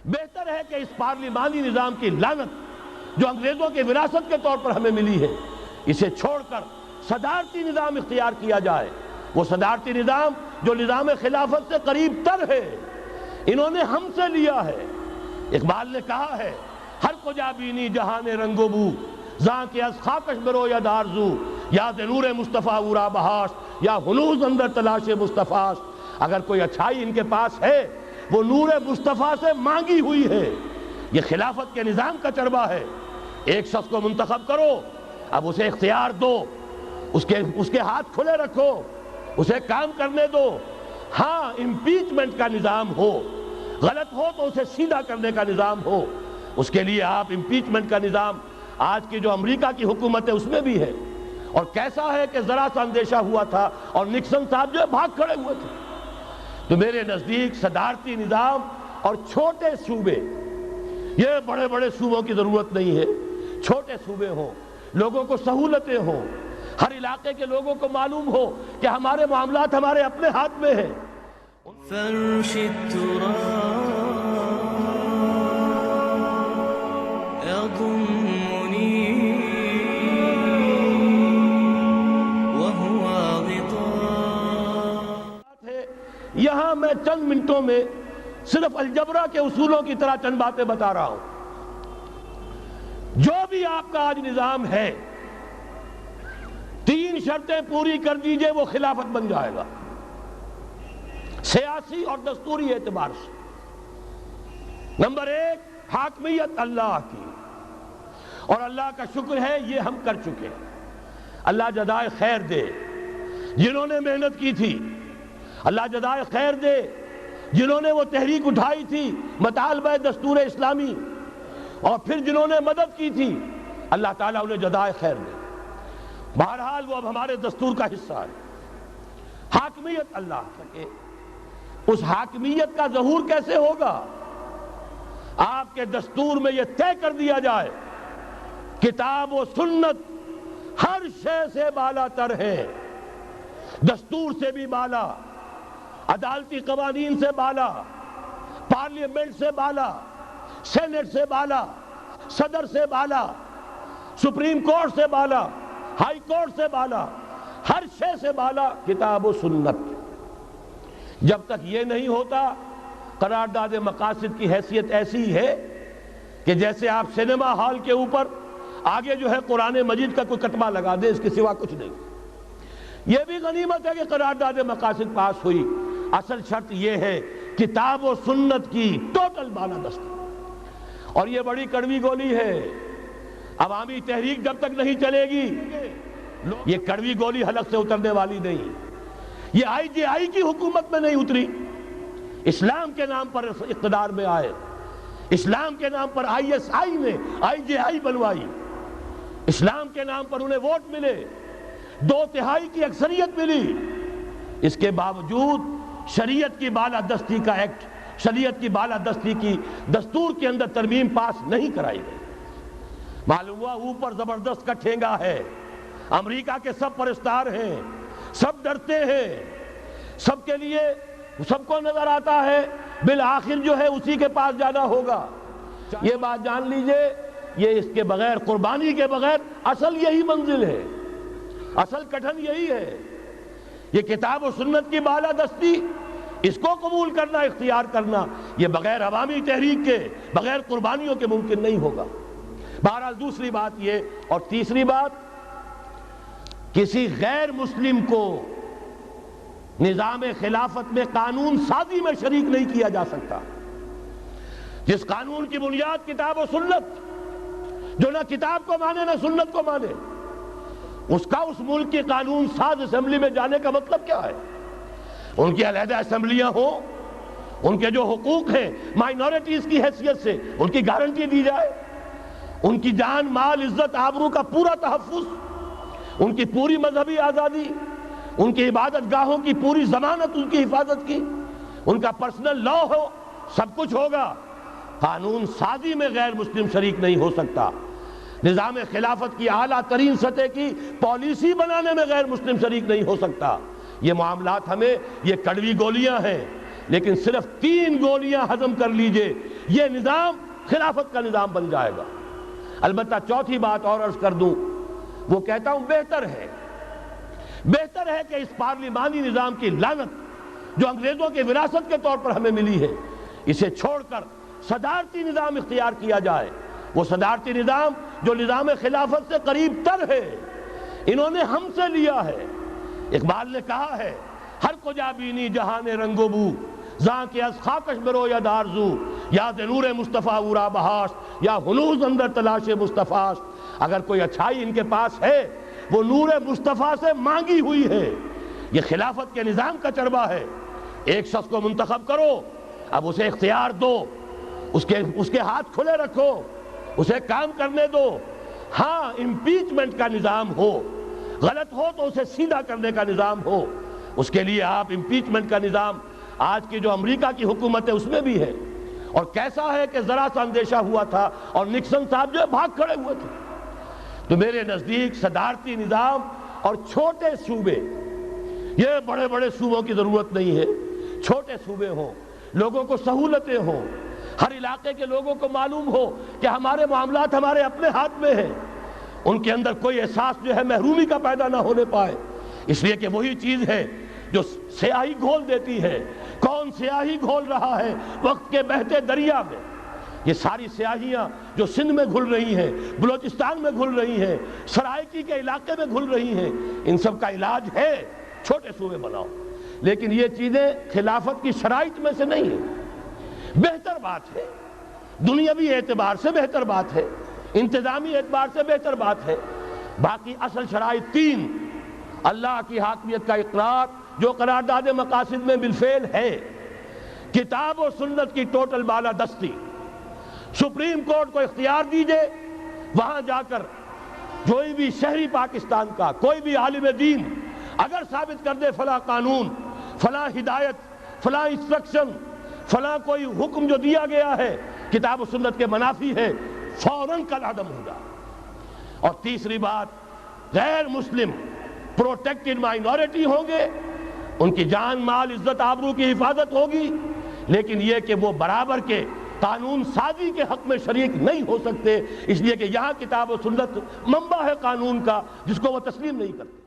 بہتر ہے کہ اس پارلیمانی نظام کی لعنت جو انگریزوں کے وراثت کے طور پر ہمیں ملی ہے، اسے چھوڑ کر صدارتی نظام اختیار کیا جائے۔ وہ صدارتی نظام جو نظام خلافت سے قریب تر ہے، انہوں نے ہم سے لیا ہے۔ اقبال نے کہا ہے، ہر کجا بینی جہان رنگ و بو، زاں کے از خاکش برو یا دارزو، یا نور مصطفیٰ اورا بہاش، یا ہنوز اندر تلاش مصطفیٰ۔ اگر کوئی اچھائی ان کے پاس ہے وہ نور مصطفیٰ سے مانگی ہوئی ہے۔ یہ خلافت کے نظام کا چربہ ہے۔ ایک شخص کو منتخب کرو، اب اسے اختیار دو، اس کے ہاتھ کھلے رکھو، اسے کام کرنے دو۔ ہاں، امپیچمنٹ کا نظام ہو، غلط ہو تو اسے سیدھا کرنے کا نظام ہو۔ اس کے لیے آپ امپیچمنٹ کا نظام آج کی جو امریکہ کی حکومت ہے اس میں بھی ہے۔ اور کیسا ہے کہ ذرا سا اندیشہ ہوا تھا اور نکسن صاحب جو بھاگ کھڑے ہوئے تھے۔ تو میرے نزدیک صدارتی نظام اور چھوٹے صوبے، یہ بڑے بڑے صوبوں کی ضرورت نہیں ہے، چھوٹے صوبے ہوں، لوگوں کو سہولتیں ہوں، ہر علاقے کے لوگوں کو معلوم ہو کہ ہمارے معاملات ہمارے اپنے ہاتھ میں ہیں۔ فرش التراب يضمني وهو غطاء۔ یہاں میں چند منٹوں میں صرف الجبرا کے اصولوں کی طرح چند باتیں بتا رہا ہوں۔ جو بھی آپ کا آج نظام ہے، 3 شرطیں پوری کر دیجئے وہ خلافت بن جائے گا، سیاسی اور دستوری اعتبار سے۔ نمبر 1، حاکمیت اللہ کی، اور اللہ کا شکر ہے یہ ہم کر چکے۔ اللہ جزائے خیر دے جنہوں نے محنت کی تھی، اللہ جزائے خیر دے جنہوں نے وہ تحریک اٹھائی تھی مطالبہ دستور اسلامی، اور پھر جنہوں نے مدد کی تھی، اللہ تعالیٰ انہیں جزائے خیر دے۔ بہرحال وہ اب ہمارے دستور کا حصہ ہے۔ حاکمیت اللہ کی، اس حاکمیت کا ظہور کیسے ہوگا؟ آپ کے دستور میں یہ طے کر دیا جائے، کتاب و سنت ہر شے سے بالا تر ہے، دستور سے بھی بالا، عدالتی قوانین سے بالا، پارلیمنٹ سے بالا، سینٹ سے بالا، صدر سے بالا، سپریم کورٹ سے بالا، ہائی کورٹ سے بالا، ہر شے سے بالا کتاب و سنت۔ جب تک یہ نہیں ہوتا، قرارداد مقاصد کی حیثیت ایسی ہے کہ جیسے آپ سینما ہال کے اوپر آگے جو ہے قرآن مجید کا کوئی کتبہ لگا دیں، اس کے سوا کچھ نہیں۔ یہ بھی غنیمت ہے کہ قرارداد مقاصد پاس ہوئی، اصل شرط یہ ہے کتاب و سنت کی ٹوٹل بالادستی۔ اور یہ بڑی کڑوی گولی ہے، عوامی تحریک جب تک نہیں چلے گی یہ کڑوی گولی حلق سے اترنے والی نہیں۔ یہ آئی جے آئی کی حکومت میں نہیں اتری، اسلام کے نام پر اقتدار میں آئے، اسلام کے نام پر آئی ایس آئی نے آئی جے آئی بنوائی، اسلام کے نام پر انہیں ووٹ ملے، 2/3 کی اکثریت ملی، اس کے باوجود شریعت کی بالادستی کا ایکٹ، شریعت کی بالادستی کی دستور کے اندر ترمیم پاس نہیں کرائی گئی۔ معلوم ہوا اوپر زبردست کا ٹھینگا ہے، امریکہ کے سب پرستار ہیں، سب ڈرتے ہیں، سب کے لیے سب کو نظر آتا ہے بالآخر جو ہے اسی کے پاس جانا ہوگا۔ یہ بات جان لیجئے، یہ اس کے بغیر، قربانی کے بغیر اصل یہی منزل ہے، اصل کٹھن یہی ہے۔ یہ کتاب و سنت کی بالادستی، اس کو قبول کرنا، اختیار کرنا، یہ بغیر عوامی تحریک کے، بغیر قربانیوں کے ممکن نہیں ہوگا۔ بہرحال دوسری بات یہ، اور تیسری بات، کسی غیر مسلم کو نظام خلافت میں قانون سازی میں شریک نہیں کیا جا سکتا۔ جس قانون کی بنیاد کتاب و سنت، جو نہ کتاب کو مانے نہ سنت کو مانے، اس کا اس ملک کی قانون ساز اسمبلی میں جانے کا مطلب کیا ہے؟ ان کی علیحدہ اسمبلیاں ہوں، ان کے جو حقوق ہیں مائنورٹیز کی حیثیت سے ان کی گارنٹی دی جائے، ان کی جان، مال، عزت، آبرو کا پورا تحفظ، ان کی پوری مذہبی آزادی، ان کی عبادت گاہوں کی پوری ضمانت، ان کی حفاظت کی، ان کا پرسنل لا ہو، سب کچھ ہوگا۔ قانون سازی میں غیر مسلم شریک نہیں ہو سکتا، نظام خلافت کی اعلیٰ ترین سطح کی پالیسی بنانے میں غیر مسلم شریک نہیں ہو سکتا۔ یہ معاملات ہمیں، یہ کڑوی گولیاں ہیں، لیکن صرف 3 گولیاں ہضم کر لیجئے، یہ نظام خلافت کا نظام بن جائے گا۔ البتہ چوتھی بات اور عرض کر دوں، وہ کہتا ہوں بہتر ہے کہ اس پارلیمانی نظام کی لعنت جو انگریزوں کے وراثت کے طور پر ہمیں ملی ہے، اسے چھوڑ کر صدارتی نظام اختیار کیا جائے۔ وہ صدارتی نظام جو نظام خلافت سے قریب تر ہے، انہوں نے ہم سے لیا ہے۔ اقبال نے کہا ہے، ہر کجا بینی جہان رنگ و بو، زاں کے از خاکش برو یا دارزو، یا نور مصطفیٰ اورا بہاش، یا ہنوز اندر تلاش مصطفیٰ۔ اگر کوئی اچھائی ان کے پاس ہے وہ نور مصطفیٰ سے مانگی ہوئی ہے۔ یہ خلافت کے نظام کا چربہ ہے۔ ایک شخص کو منتخب کرو، اب اسے اختیار دو، اس کے ہاتھ کھلے رکھو، اسے کام کرنے دو۔ ہاں امپیچمنٹ کا نظام ہو، غلط ہو تو اسے سیدھا کرنے کا نظام ہو۔ اس کے لیے آپ امپیچمنٹ کا نظام آج کی جو امریکہ کی حکومت ہے اس میں بھی ہے، اور کیسا ہے کہ ذرا سا اندیشہ ہوا تھا اور نکسن صاحب جو بھاگ کھڑے ہوئے تھے۔ تو میرے نزدیک صدارتی نظام اور چھوٹے صوبے، یہ بڑے بڑے صوبوں کی ضرورت نہیں ہے، چھوٹے صوبے ہوں، لوگوں کو سہولتیں ہوں، ہر علاقے کے لوگوں کو معلوم ہو کہ ہمارے معاملات ہمارے اپنے ہاتھ میں ہیں، ان کے اندر کوئی احساس جو ہے محرومی کا پیدا نہ ہونے پائے۔ اس لیے کہ وہی چیز ہے جو سیاہی گھول دیتی ہے۔ کون سیاہی گھول رہا ہے وقت کے بہتے دریا میں؟ یہ ساری سیاہیاں جو سندھ میں گھل رہی ہیں، بلوچستان میں گھل رہی ہیں، سرائکی کے علاقے میں گھل رہی ہیں، ان سب کا علاج ہے چھوٹے صوبے بناؤ۔ لیکن یہ چیزیں خلافت کی شرائط میں سے نہیں ہیں۔ بہتر بات ہے، دنیاوی اعتبار سے بہتر بات ہے، انتظامی اعتبار سے بہتر بات ہے۔ باقی اصل شرائط تین: اللہ کی حاکمیت کا اقرار جو قرارداد مقاصد میں بالفعل ہے، کتاب و سنت کی ٹوٹل بالادستی، سپریم کورٹ کو اختیار دیجئے وہاں جا کر کوئی بھی شہری پاکستان کا کوئی بھی عالم دین اگر ثابت کر دے فلاں قانون، فلاں ہدایت، فلاں انسٹرکشن، فلاں کوئی حکم جو دیا گیا ہے کتاب و سنت کے منافی ہے، فوراً کل عدم ہوگا۔ اور تیسری بات، غیر مسلم پروٹیکٹڈ مائنورٹی ہوں گے، ان کی جان مال عزت آبرو کی حفاظت ہوگی، لیکن یہ کہ وہ برابر کے قانون سازی کے حق میں شریک نہیں ہو سکتے، اس لیے کہ یہاں کتاب و سنت منبع ہے قانون کا جس کو وہ تسلیم نہیں کرتے۔